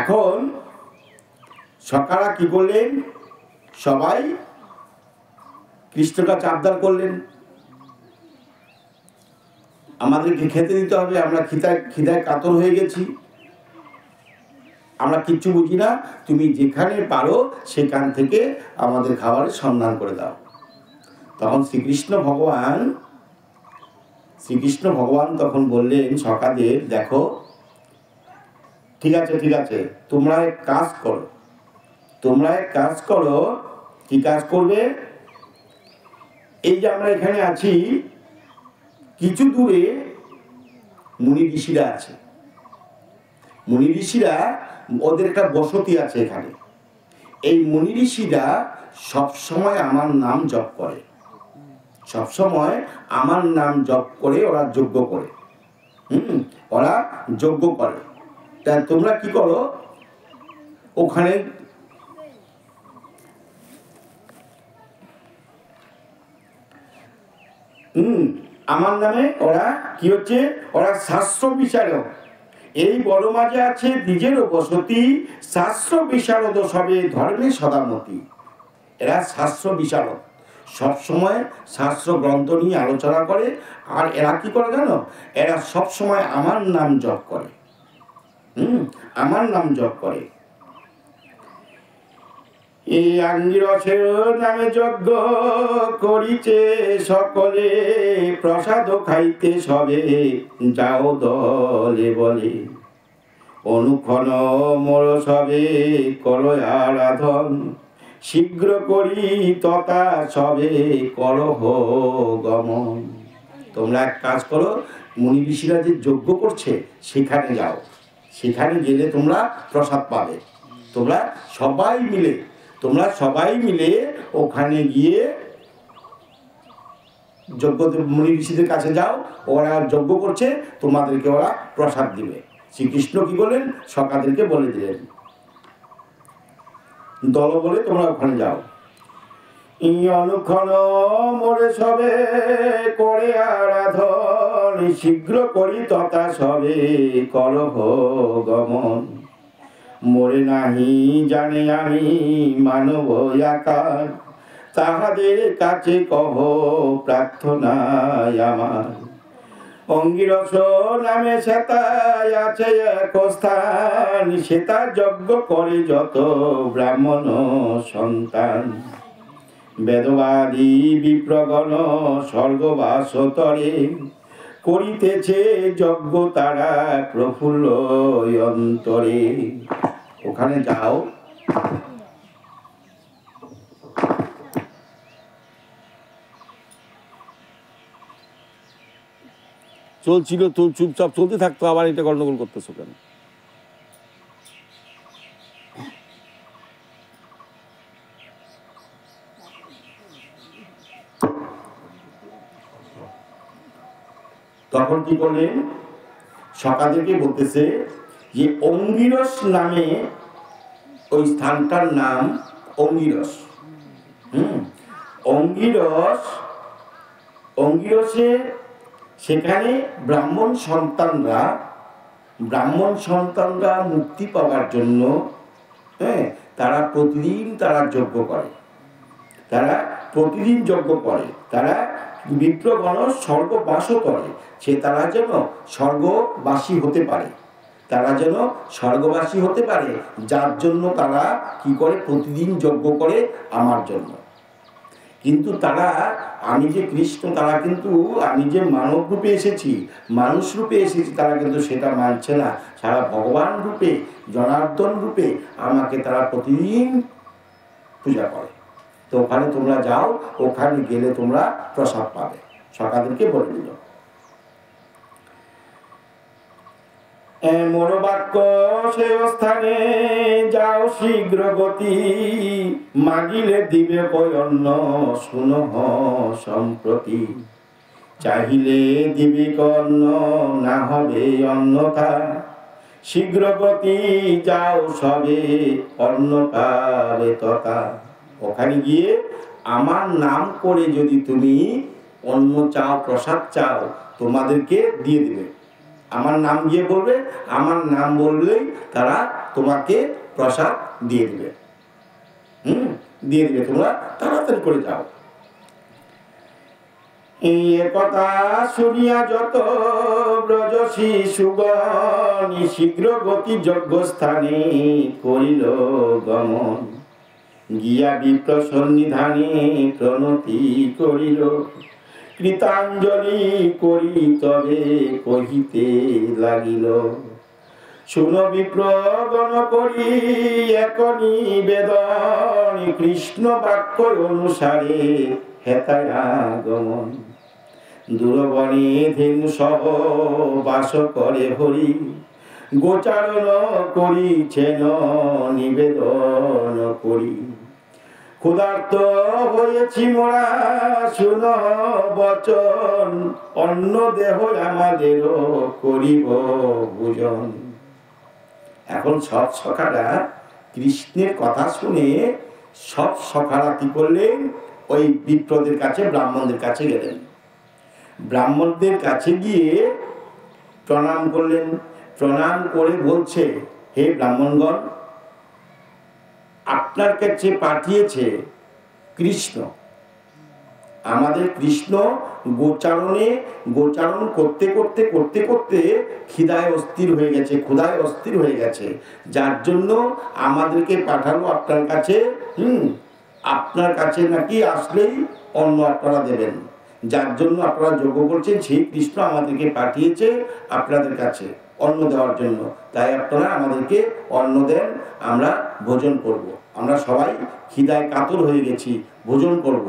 এখন সকারা কি করলেন, সবাই কৃষ্ণকে আবদার করলেন, আমাদেরকে খেতে দিতে হবে, আমরা খিদায় কাতর হয়ে গেছি, আমরা কিচ্ছু বুঝি না, তুমি যেখানে পারো সেখান থেকে আমাদের খাবারের সন্ধান করে দাও। তখন শ্রীকৃষ্ণ ভগবান তখন বললেন সখাদের, দেখো ঠিক আছে, তোমরা এক কাজ করো। কি কাজ করবে? এই যে আমরা এখানে আছি, কিছু দূরে মুনি ঋষিরা আছে, মুনি ঋষিরা ওদের একটা বসতি আছে এখানে। এই মুনি ঋষিরা সবসময় আমার নাম জপ করে, ওরা যজ্ঞ করে, তা তোমরা কি করো, ওখানে আমার নামে ওরা কি হচ্ছে, ওরা শাস্ত্র বিচারক। এই বড় মাঝে আছে দ্বিজেরও বসতি, শাস্ত্র বিশারদ সবে ধর্মে সদামতি। এরা শাস্ত্র বিশারদ, সবসময় শাস্ত্র গ্রন্থ নিয়ে আলোচনা করে। আর এরা কি করে জানো, এরা সবসময় আমার নাম জপ করে, আমার নাম জপ করে। এই আঙ্গিরসের নামে যজ্ঞ করিছে সকলে, প্রসাদ খাইতে সবে যাও দলে বলে। অনুক্ষণ মোর সবে করো আরাধন, শীঘ্র করি তথা সবে করহ গমন। তোমরা এক কাজ করো, মুনি ঋষিরা যে যজ্ঞ করছে সেখানে যাও, সেখানে গেলে তোমরা প্রসাদ পাবে। তোমরা সবাই মিলে ওখানে গিয়ে মুনি ঋষিদের কাছে যাও, ওরা যজ্ঞ করছে, তোমাদেরকে ওরা প্রসাদ দিবে। শ্রীকৃষ্ণ কি বলেন, সখাদেরকে বলে দিলেন, দল বলে তোমরা ওখানে যাও। অনুক্ষণ মোরে সবে করে আরাধন, শীঘ্র করি তথা সবে করহ গমন। মোরে নাহি জানে আমি মানব আকার, তাহাদের কাছে কহ প্রার্থনায় আমার। অঙ্গিরস নামে সেতায় আছে এক স্থান, সেতা যজ্ঞ করে যত ব্রাহ্মণ সন্তান। বেদবাদী বিপ্রগণ স্বর্গবাস তরে, করিতেছে যজ্ঞ তারা প্রফুল্ল অন্তরে। ওখানে যাও, চলছিল তো চুপচাপ চলতে থাকতো, আবার এটা গন্ডগোল করতেছো কেন? তখন কি করলেন, সকাদেরকে বলতেছে যে অঙ্গিরস নামে ওই স্থানটার নাম অঙ্গিরস। অঙ্গিরসে সেখানে ব্রাহ্মণ সন্তানরা মুক্তি পাওয়ার জন্য তারা প্রতিদিন যজ্ঞ করে, তারা বিপ্রগণ স্বর্গবাস করে, তারা যেন স্বর্গবাসী হতে পারে, যার জন্য তারা কি করে, প্রতিদিন যজ্ঞ করে আমার জন্য। কিন্তু আমি যে কৃষ্ণ, আমি যে মানব রূপে এসেছি, মানুষ রূপে এসেছি, তারা কিন্তু সেটা মানছে না। সারা ভগবান রূপে, জনার্দন রূপে আমাকে তারা প্রতিদিন পূজা করে। তো ওখানে তোমরা যাও, ওখানে গেলে তোমরা প্রসাদ পাবে। সকাদেরকে বলে দিল, মোর বাক্য সে স্থানে যাও শীঘ্র গতি, মাগিলে দিবে অন্ন শুনো সম্প্রতি। চাহিলে দিবি অন্ন, না হবে অন্যথা, শীঘ্র গতি যাও সবে অন্ন পাবে তথা। ওখানে গিয়ে আমার নাম করে যদি তুমি অন্ন চাও, প্রসাদ চাও, তোমাদেরকে দিয়ে দিবে। আমার নাম গিয়ে বলবে, আমার নাম বললেই তারা তোমাকে প্রসাদ দিয়ে দিবে। দিয়ে দিবে, তোমরা তাড়াতাড়ি করে যাও। এই কথা শুনিয়া যত ব্রজ শিশুগণ শীঘ্র গতি যজ্ঞস্থানে করিল গমন। গিয়া বিপ্র সন্নিধানে প্রণতি করিল, কৃতাঞ্জলি করি তবে কহিতে লাগিল। শুন বিপ্রগণ করি এক নিবেদন, কৃষ্ণ বাক্য অনুসারে হেতায় আগমন। দূরবনে ধেনু সহ বাস করে হরি, গোচারণ করিছেন নিবেদন করি। ক্ষুধার্ত হয়েছি মোরা শুন বচন, অন্য দেহ আমাদেরও করিব ভোজন। এখন সব সখারা কৃষ্ণের কথা শুনে সব সখারা কি করলেন, ওই বিপ্রদের কাছে, ব্রাহ্মণদের কাছে গেলেন। ব্রাহ্মণদের কাছে গিয়ে প্রণাম করলেন। প্রণাম করে বলছে, হে ব্রাহ্মণগণ, আপনার কাছে পাঠিয়েছে কৃষ্ণ। আমাদের কৃষ্ণ গোচারণ করতে করতে করতে করতে ক্ষুধায় অস্থির হয়ে গেছে, যার জন্য আমাদেরকে পাঠালো আপনার কাছে। আপনার কাছে নাকি আসলেই অন্ন আপনারা দেবেন, যার জন্য আপনারা যজ্ঞ করছেন, সেই কৃষ্ণ আমাদেরকে পাঠিয়েছে আপনাদের কাছে অন্ন দেওয়ার জন্য। তাই আপনারা আমাদেরকে অন্ন দেন, আমরা ভোজন করব। আমরা সবাই খিদায় কাতর হয়ে গেছি, ভোজন করব।